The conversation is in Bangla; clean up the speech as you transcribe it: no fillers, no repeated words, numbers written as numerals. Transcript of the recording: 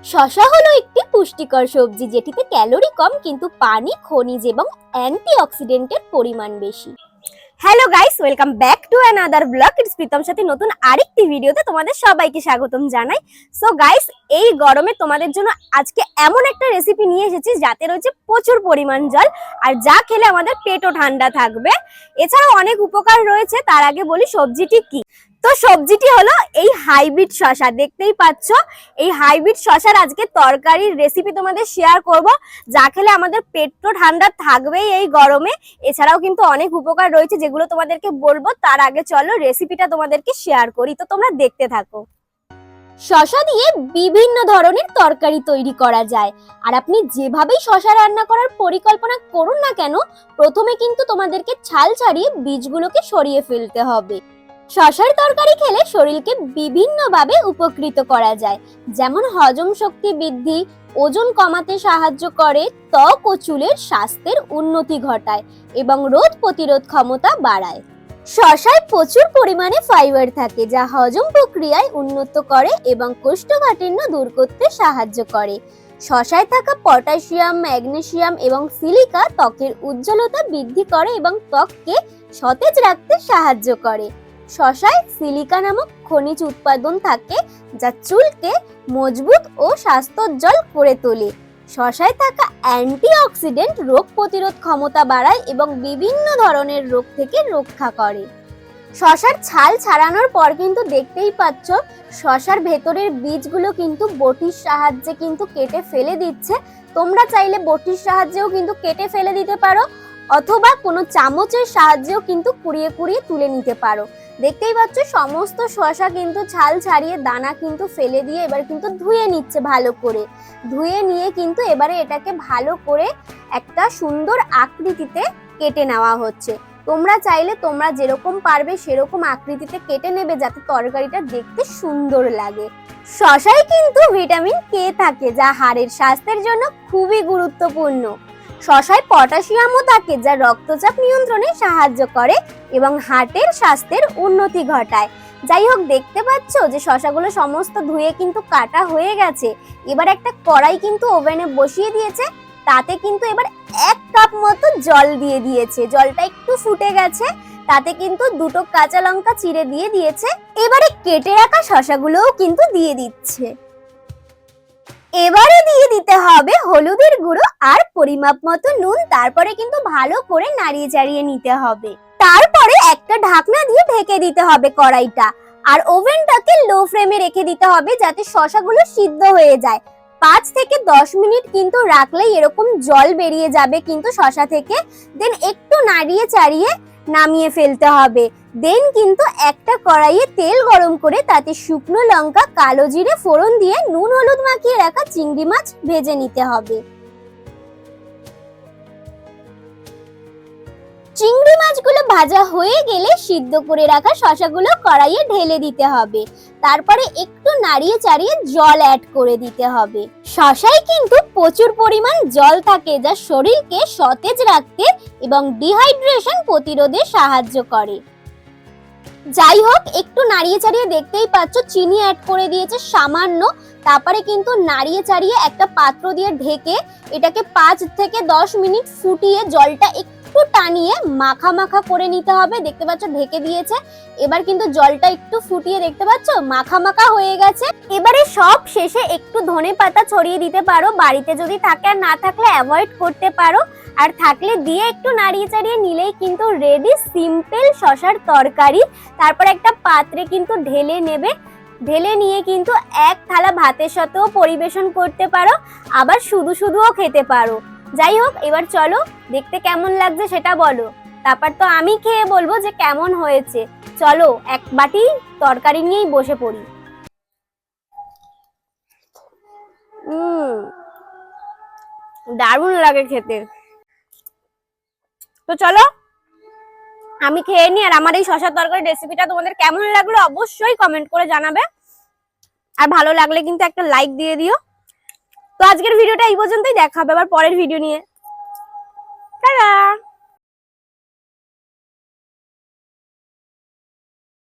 শসা হলো একটি পুষ্টিকর সবজি যেটিতে ক্যালোরি কম কিন্তু পানি, খনিজ এবং অ্যান্টিঅক্সিডেন্টের পরিমাণ বেশি। Hello guys, welcome back to another blog. It's Pritam সাথে নতুন আরেকটি ভিডিওতে তোমাদের সবাইকে স্বাগতম জানাই। সো গাইস, এই গরমে তোমাদের জন্য আজকে এমন একটা রেসিপি নিয়ে এসেছি যাতে রয়েছে প্রচুর পরিমাণ জল, আর যা খেলে আমাদের পেটও ঠান্ডা থাকবে। এছাড়াও অনেক উপকার রয়েছে। তার আগে বলি সবজিটি কি। তো সবজিটি হলো এই হাইব্রিড শসা। দেখতেই পাচ্ছ, এই হাইব্রিড শসার আজকে তরকারির রেসিপি তোমাদের শেয়ার করব, যা খেলে আমাদের পেট তো ঠান্ডা থাকবেই এই গরমে। এছাড়াও কিন্তু অনেক উপকার রয়েছে যেগুলো তোমাদেরকে বলবো। তার আগে চলো রেসিপিটা তোমাদেরকে শেয়ার করি, তো তোমরা দেখতে থাকো। শসা দিয়ে বিভিন্ন ধরনের তরকারি তৈরি করা যায়, আর আপনি যেভাবেই শসা রান্না করার পরিকল্পনা করুন না কেন, প্রথমে কিন্তু তোমাদেরকে ছাল ছাড়িয়ে বীজগুলোকে সরিয়ে ফেলতে হবে। শসার তরকারি খেলে শরীরকে বিভিন্নভাবে উপকৃত করা যায়, যেমন হজম শক্তি বৃদ্ধি, ওজন কমাতে সাহায্য করে, ত্বক ও চুলের স্বাস্থ্যের উন্নতি ঘটায় এবং রোগ প্রতিরোধ ক্ষমতা বাড়ায়। শসায় প্রচুর পরিমাণে ফাইবার থাকে যা হজম প্রক্রিয়ায় উন্নত করে এবং কোষ্ঠকাঠিন্য দূর করতে সাহায্য করে। শসায় থাকা পটাশিয়াম, ম্যাগনেসিয়াম এবং সিলিকা ত্বকের উজ্জ্বলতা বৃদ্ধি করে এবং ত্বককে সতেজ রাখতে সাহায্য করে। শসায় সিলিকা নামক খনিজ উৎপাদন থাকে যা চুলকে মজবুত ও স্বাস্থ্যোজ্জ্বল করে তোলে। শসায় থাকা অ্যান্টিঅক্সিডেন্ট রোগ প্রতিরোধ ক্ষমতা বাড়ায় এবং বিভিন্ন ধরনের রোগ থেকে রক্ষা করে। শসার ছাল ছাড়ানোর পর কিন্তু দেখতেই পাচ্ছ শসার ভেতরের বীজগুলো কিন্তু বটির সাহায্যে কিন্তু কেটে ফেলে দিচ্ছে। তোমরা চাইলে বটির সাহায্যেও কিন্তু কেটে ফেলে দিতে পারো, অথবা কোনো চামচের সাহায্যেও কিন্তু কুড়িয়ে কুড়িয়ে তুলে নিতে পারো। দেখতেই পাচ্ছ সমস্ত শসা কিন্তু ছাল ছাড়িয়ে দানা কিন্তু ফেলে দিয়ে এবার কিন্তু ধুয়ে নিচ্ছে ভালো করে। ধুয়ে নিয়ে কিন্তু এবারে এটাকে ভালো করে একটা সুন্দর আকৃতিতে কেটে নেওয়া হচ্ছে। তোমরা চাইলে তোমরা যেরকম পারবে সেরকম আকৃতিতে কেটে নেবে যাতে তরকারিটা দেখতে সুন্দর লাগে। শসায় কিন্তু ভিটামিন কে থাকে যা হাড়ের স্বাস্থ্যের জন্য খুবই গুরুত্বপূর্ণ। শসায় পটাশিয়ামও থাকে যা রক্তচাপ নিয়ন্ত্রণে সাহায্য করে এবং হার্টের স্বাস্থ্যের উন্নতি ঘটায়। যাই হোক, দেখতে পাচ্ছ যে শসাগুলো সমস্ত ধুয়ে কিন্তু কাটা হয়ে গেছে। এবার একটা কড়াই কিন্তু ওভেনে বসিয়ে দিয়েছে, তাতে কিন্তু এবার 1 কাপ মতো জল দিয়ে দিয়েছে। জলটা একটু ফুটে গেছে, তাতে কিন্তু 2টো কাঁচা লঙ্কা চিড়ে দিয়ে দিয়েছে। এবারে কেটে রাখা শসাগুলোও কিন্তু দিয়ে দিচ্ছে। এবারে দিয়ে দিতে হবে হলুদের গুঁড়ো আর পরিমাপ মতো নুন। তারপরে কিন্তু ভালো করে নাড়িয়ে চাড়িয়ে নিতে হবে। তারপরে একটা ঢাকনা দিয়ে ঢেকে দিতে হবে কড়াইটা, আর ওভেনটাকে লো ফ্লেমে রেখে দিতে হবে যাতে শসাগুলো সিদ্ধ হয়ে যায়। 5 থেকে 10 মিনিট কিন্তু রাখলেই এরকম জল বেরিয়ে যাবে কিন্তু শসা থেকে। দেন একটু নাড়িয়ে চাড়িয়ে নামিয়ে ফেলতে হবে। দেন কিন্তু একটা কড়াইয়ে তেল গরম করে তাতে শুকনো লঙ্কা, কালো জিরে ফোড়ন দিয়ে নুন হলুদ মাখিয়ে রাখা চিংড়ি মাছ ভেজে নিতে হবে। চিংড়ি মাছগুলো ভাজা হয়ে গেলে সিদ্ধ করে রাখা শসাগুলো কড়াইয়ে ঢেলে দিতে হবে। তারপরে একটু নাড়িয়ে চাড়িয়ে জল অ্যাড করে দিতে হবে। শসায় কিন্তু প্রচুর পরিমাণ জল থাকে যা শরীরকে সতেজ রাখতে এবং ডিহাইড্রেশন প্রতিরোধে সাহায্য করে। যাই হোক, একটু নাড়িয়ে চাড়িয়ে দেখতেই পাচ্ছ চিনি অ্যাড করে দিয়েছে সামান্য। তারপরে কিন্তু নাড়িয়ে চাড়িয়ে একটা পাত্র দিয়ে ঢেকে এটাকে 5 থেকে 10 মিনিট ফুটিয়ে জলটা একটু টানিয়ে মাখা মাখা করে নিতে হবে। দেখতে পাচ্ছ ঢেকে দিয়েছে। এবার কিন্তু জলটা একটু ফুটিয়ে দেখতে পাচ্ছ মাখা মাখা হয়ে গেছে। এবারে সব শেষে একটু ধনে পাতা ছড়িয়ে দিতে পারো, বাড়িতে যদি থাকে, আর না থাকলে অ্যাভয়েড করতে পারো। আর থাকলে দিয়ে একটু নাড়িয়ে চাড়িয়ে নিলেই কিন্তু রেডি সিম্পল শসার তরকারি। তারপর একটা পাত্রে কিন্তু ঢেলে নেবে। ঢেলে নিয়ে কিন্তু 1 থালা ভাতের সাথেও পরিবেশন করতে পারো, আবার শুধু শুধুও খেতে পারো। যাই হোক, এবার চলো দেখতে কেমন লাগছে সেটা বলো। তারপর তো আমি খেয়ে বলবো যে কেমন হয়েছে। চলো এক বাটি তরকারি নিয়েই বসে পড়ি। দারুণ লাগে খেতে। তো চলো আমি খেয়ে নি, আর আমার এই শসা তরকারি রেসিপিটা তোমাদের কেমন লাগলো অবশ্যই কমেন্ট করে জানাবে। আর ভালো লাগলে কিন্তু একটা লাইক দিয়ে দিও। তো আজকের ভিডিওটা এই পর্যন্তই, দেখা হবে আবার পরের ভিডিও নিয়ে। টাটা।